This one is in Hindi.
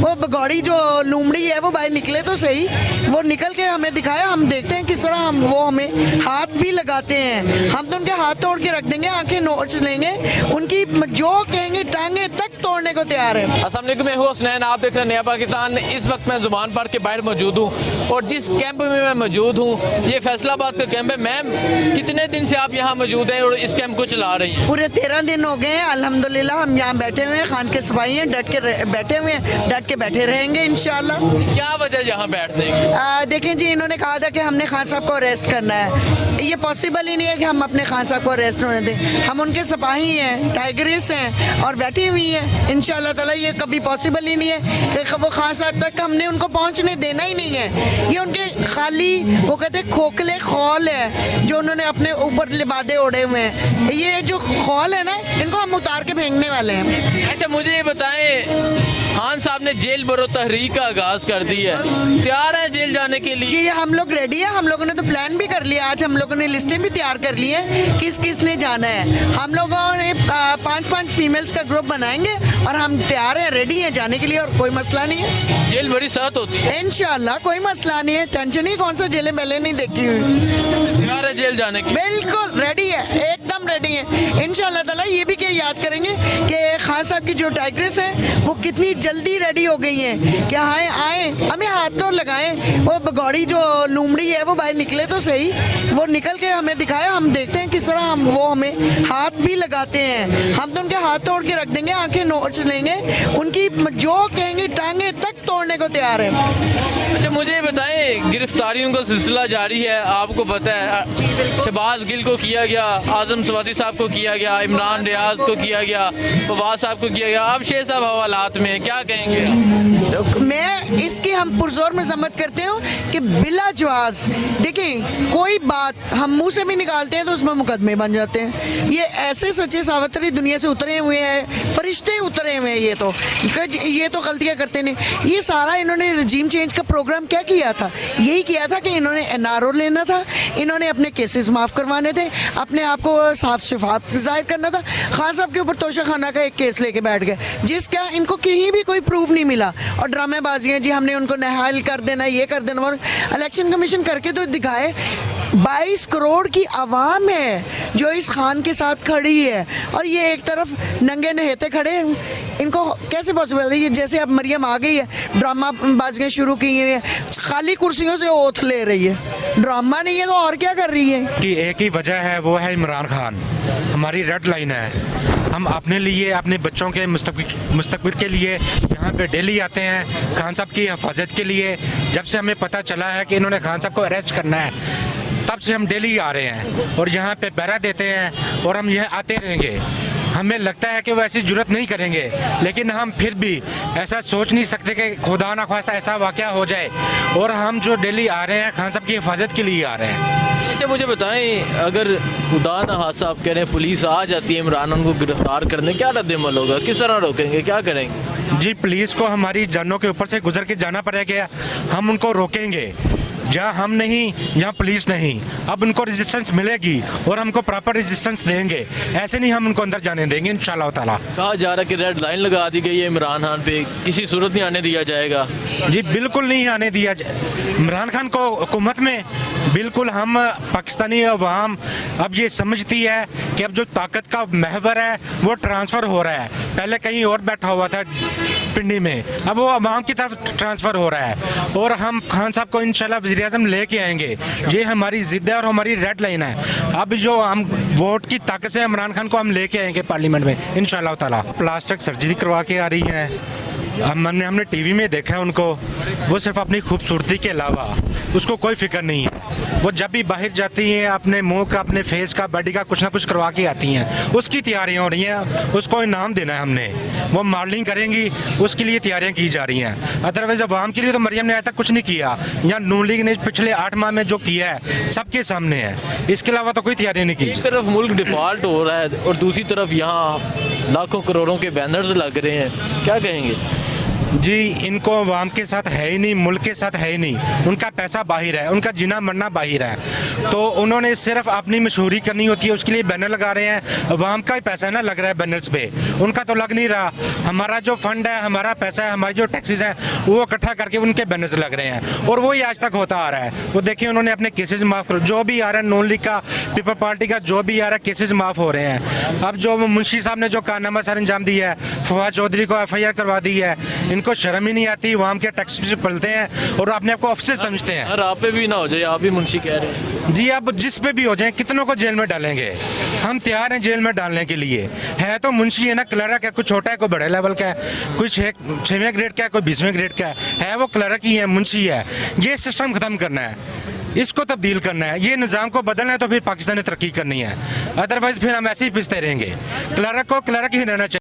वो भगौड़ी जो लूमड़ी है वो भाई निकले तो सही, वो निकल के हमें दिखाया, हम देखते हैं किस तरह वो हमें हाथ भी लगाते हैं। हम तो उनके हाथ तोड़ के रख देंगे, आंखें नोच लेंगे, उनकी जो कहेंगे टांगे तक तोड़ने को तैयार है। अस्सलाम वालेकुम, मैं हूं हुसनैन, आप देख रहे हैं नया पाकिस्तान। इस वक्त मैं जुबान पार्क के बाहर मौजूद हूं और जिस कैंप में मैं मौजूद हूं ये फैसलाबाद का कैंप है। मैम, कितने दिन से आप यहाँ मौजूद हैं और इस कैंप को चला रही हैं? पूरे 13 दिन हो गए हैं अल्हम्दुलिल्लाह। हम यहाँ बैठे हुए हैं, खान के सिपाही हैं, डट के बैठे हुए हैं, डट के बैठे रहेंगे इंशाल्लाह। क्या वजह यहाँ बैठने की? देखें जी, इन्होंने कहा था कि हमने खान साहब को अरेस्ट करना है। ये पॉसिबल ही नहीं है कि हम अपने खान साहब को अरेस्ट होने दें। हम उनके सिपाही हैं, टाइगरेस हैं और बैठी हुई हैं इंशाल्लाह ताला। ये कभी पॉसिबल ही नहीं है कि वो खान साहब तक हमने उनको पहुंचने देना ही नहीं है। ये उनके खाली वो कहते हैं खोखले खौल है जो उन्होंने अपने ऊपर लिबादे ओढ़े हुए हैं। ये जो खौल है ना, इनको हम उतार के फेंकने वाले हैं। अच्छा, मुझे ये बताएं, खान साहब ने जेल बरो तहरीक का आगाज कर दी है, तैयार है जेल जाने के लिए? जी, हम लोग रेडी है। हम लोगों ने तो प्लान भी कर लिया। आज हम लोगों ने लिस्टें भी तैयार कर ली है किस किस ने जाना है। हम लोगों ने 5-5 फीमेल्स का ग्रुप बनाएंगे और हम तैयार हैं, रेडी हैं जाने के लिए और कोई मसला नहीं है। जेल बड़ी सख्त होती है इंशाल्लाह, कोई मसला नहीं है, टेंशन ही कौन सा जेलें पहले नहीं देखी हुई। तैयार है जेल जाने की? बिल्कुल रेडी है, एकदम रेडी है इंशाल्लाह ताला। ये भी क्या याद करेंगे कि खान साहब की जो टाइग्रेस है वो कितनी जल्दी रेडी हो गई हैं कि आए हमें हाथ तो लगाएं। वो भगौड़ी जो लूमड़ी है वो भाई निकले तो सही, वो निकल के हमें दिखाया, हम देखते हैं किस तरह वो हमें हाथ भी लगाते हैं। हम तो उनके हाथ तोड़ के रख देंगे, आंखें नोच लेंगे, उनकी जो कहेंगे टांगे तक तोड़ने को तैयार है। अच्छा, मुझे ये बताएं, गिरफ्तारियों का सिलसिला जारी है, आपको पता है शहबाज गिल को किया गया, आजम सवाती साहब को किया गया, इमरान रियाज को किया गया, फवाद साहब को किया गया, अब शेख साहब हवालात में, क्या कहेंगे? मैं इसकी हम पुरजोर मजम्मत करते हो कि बिला जवाज देखें, कोई बात हम मुंह से भी निकालते हैं तो उसमें मुकदमे बन जाते हैं। ये ऐसे सच्चे सावतरी दुनिया से उतरे हुए हैं, फरिश्ते उतरे हुए हैं। ये तो गलतियां करते नहीं। ये सारा इन्होंने रजीम चेंज का प्रोग्राम क्या किया था? यही किया था कि इन्होंने एनआरओ लेना था, इन्होंने अपने केसेस माफ़ करवाने थे, अपने आप को साफ शफाफ जाहिर करना था। खान साहब के ऊपर तोशाखाना का एक केस लेके बैठ गए जिसका इनको कहीं भी कोई प्रूफ नहीं मिला और ड्रामेबाजियाँ जी, हमने उनको नहाल कर देना, ये कर देना। और इलेक्शन कमीशन करके तो दिखाए 22 करोड़ की आवाम है जो इस खान के साथ खड़ी है और ये एक तरफ नंगे नहेते खड़े हैं। इनको कैसे पॉसिबल है? ये जैसे अब मरियम आ गई है, ड्रामा बाजियाँ शुरू की हैं, खाली कुर्सियों से ओथ ले रही है। ड्रामा नहीं है तो और क्या कर रही है? कि एक ही वजह है, वो है इमरान खान। हमारी रेड लाइन है। हम अपने लिए, अपने बच्चों के मुस्तकबिल के लिए यहाँ पे डेली आते हैं, खान साहब की हिफाजत के लिए। जब से हमें पता चला है कि इन्होंने खान साहब को अरेस्ट करना है, तब से हम डेली आ रहे हैं और यहाँ पे पहरा देते हैं और हम यहाँ आते रहेंगे। हमें लगता है कि वो ऐसी जुर्रत नहीं करेंगे, लेकिन हम फिर भी ऐसा सोच नहीं सकते कि खुदा ना ख्वास्ता ऐसा वाक़या हो जाए। और हम जो डेली आ रहे हैं, खान साहब की हिफाजत के लिए आ रहे हैं। अच्छा, मुझे बताएं, अगर खुदा ना हादसा आप कह रहे हैं पुलिस आ जाती है इमरान को गिरफ्तार करने, क्या रद्द-ए-अमल होगा? किस तरह रोकेंगे, क्या करेंगे? जी, पुलिस को हमारी जानों के ऊपर से गुजर के जाना पड़ेगा। हम उनको रोकेंगे, जहाँ हम नहीं, जहाँ पुलिस नहीं। अब उनको रेजिस्टेंस मिलेगी और हमको प्रॉपर रेजिस्टेंस देंगे। ऐसे नहीं हम उनको अंदर जाने देंगे इंशाल्लाह ताला। कहा जा रहा है कि रेड लाइन लगा दी गई है इमरान खान पे, किसी सूरत नहीं आने दिया जाएगा। जी बिल्कुल नहीं आने दिया इमरान खान को हुकूमत में। बिल्कुल, हम पाकिस्तानी अवाम अब ये समझती है कि अब जो ताकत का महवर है वो ट्रांसफ़र हो रहा है। पहले कहीं और बैठा हुआ था पिंडी में, अब वो अवाम की तरफ ट्रांसफ़र हो रहा है और हम खान साहब को इंशाल्लाह वज़ीर-ए-आज़म लेके आएंगे। ये हमारी ज़िद है और हमारी रेड लाइन है। अब जो हम वोट की ताकत से इमरान खान को हम लेके आएंगे पार्लियामेंट में इंशाल्लाह ताला। प्लास्टिक सर्जरी करवा के आ रही है, हमने टीवी में देखा है उनको। वो सिर्फ अपनी खूबसूरती के अलावा उसको कोई फिक्र नहीं है। वो जब भी बाहर जाती हैं अपने मुंह का, अपने फेस का, बॉडी का कुछ ना कुछ करवा के आती हैं। उसकी तैयारियां हो रही हैं, उसको इनाम देना है हमने। वो मॉडलिंग करेंगी, उसके लिए तैयारियां की जा रही हैं। अदरवाइज अवाम के लिए तो मरियम ने आज तक कुछ नहीं किया। यहाँ नून लीग ने पिछले 8 माह में जो किया है सबके सामने है, इसके अलावा तो कोई तैयारी नहीं की। एक तरफ मुल्क डिफॉल्ट हो रहा है और दूसरी तरफ यहाँ लाखों करोड़ों के बैनर्स लग रहे हैं, क्या कहेंगे? जी इनको अवाम के साथ है ही नहीं, मुल्क के साथ है ही नहीं। उनका पैसा बाहर है, उनका जीना मरना बाहर है। तो उन्होंने सिर्फ अपनी मशहूरी करनी होती है, उसके लिए बैनर लगा रहे हैं। अवाम का ही पैसा है ना लग रहा है बैनर्स पे, उनका तो लग नहीं रहा। हमारा जो फंड है, हमारा पैसा है, हमारी जो टैक्सेस हैं वो इकट्ठा करके उनके बैनर्स लग रहे हैं, और वही आज तक होता आ रहा है। वो देखिए उन्होंने अपने केसेस माफ़ कर, जो भी आ रहा है नॉन लीग का, पीपल पार्टी का जो भी आ रहा है, केसेस माफ़ हो रहे हैं। अब जो मुंशी साहब ने जो कारनामा सर अंजाम दिया है, फवाद चौधरी को FIR करवा दी है, इनको शर्म ही नहीं आती। वहाँ के टैक्स से पलते हैं और अपने आप को ऑफिसर समझते हैं। यार आप पे भी ना हो जाए, आप भी मुंशी कह रहे हैं। जी अब जिस पे भी हो जाए, कितनों को जेल में डालेंगे, हम तैयार हैं जेल में डालने के लिए। है तो मुंशी है ना, क्लर्क है, कोई छोटा है कोई बड़े लेवल का है, कोई 6वें ग्रेड का है, कोई 20वें ग्रेड का है वो क्लर्क ही है, मुंशी है। ये सिस्टम ख़त्म करना है, इसको तब्दील करना है, ये निज़ाम को बदलना है, तो फिर पाकिस्तान ने तरक्की करनी है। अदरवाइज़ फिर हम ऐसे ही पिसते रहेंगे। क्लर्क को क्लर्क ही रहना चाहिए।